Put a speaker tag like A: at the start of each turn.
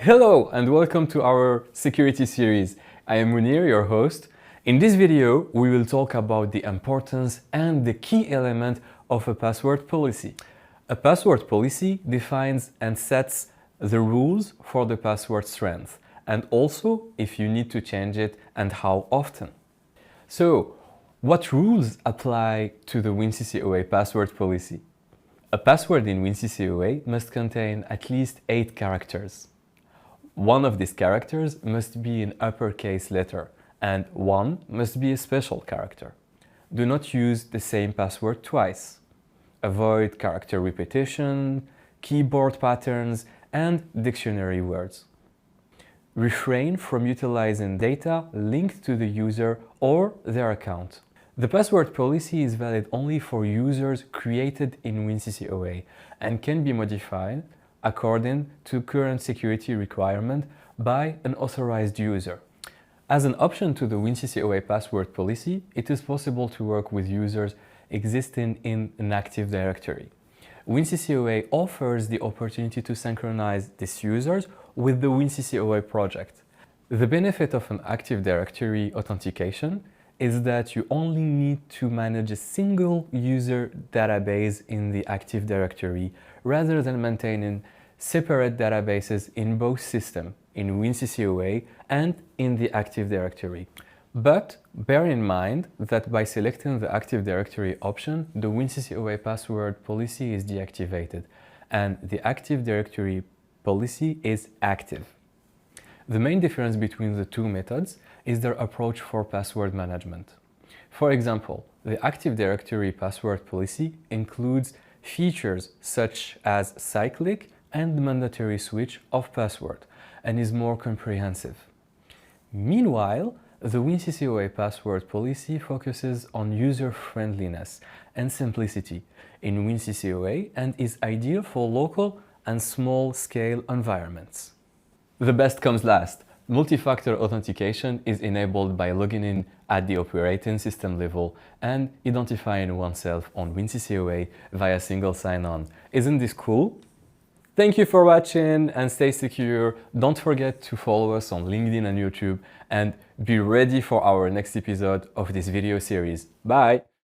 A: Hello and welcome to our security series. I am Munir, your host. In this video, we will talk about the importance and the key element of a password policy. A password policy defines and sets the rules for the password strength, and also if you need to change it and how often. So, what rules apply to the WinCC OA password policy? A password in WinCC OA must contain at least 8 characters. One of these characters must be an uppercase letter, and one must be a special character. Do not use the same password twice. Avoid character repetition, keyboard patterns, and dictionary words. Refrain from utilizing data linked to the user or their account. The password policy is valid only for users created in WinCC OA and can be modified according to current security requirement by an authorized user. As an option to the WinCC OA password policy, it is possible to work with users existing in an Active Directory. WinCC OA offers the opportunity to synchronize these users with the WinCC OA project. The benefit of an Active Directory authentication is that you only need to manage a single user database in the Active Directory rather than maintaining separate databases in both systems, in WinCC OA and in the Active Directory. But bear in mind that by selecting the Active Directory option, the WinCC OA password policy is deactivated and the Active Directory policy is active. The main difference between the two methods is their approach for password management. For example, the Active Directory password policy includes features such as cyclic and mandatory switch of password and is more comprehensive. Meanwhile, the WinCC OA password policy focuses on user-friendliness and simplicity in WinCC OA and is ideal for local and small-scale environments. The best comes last. Multifactor authentication is enabled by logging in at the operating system level and identifying oneself on WinCC OA via single sign-on. Isn't this cool? Thank you for watching and stay secure. Don't forget to follow us on LinkedIn and YouTube and be ready for our next episode of this video series. Bye!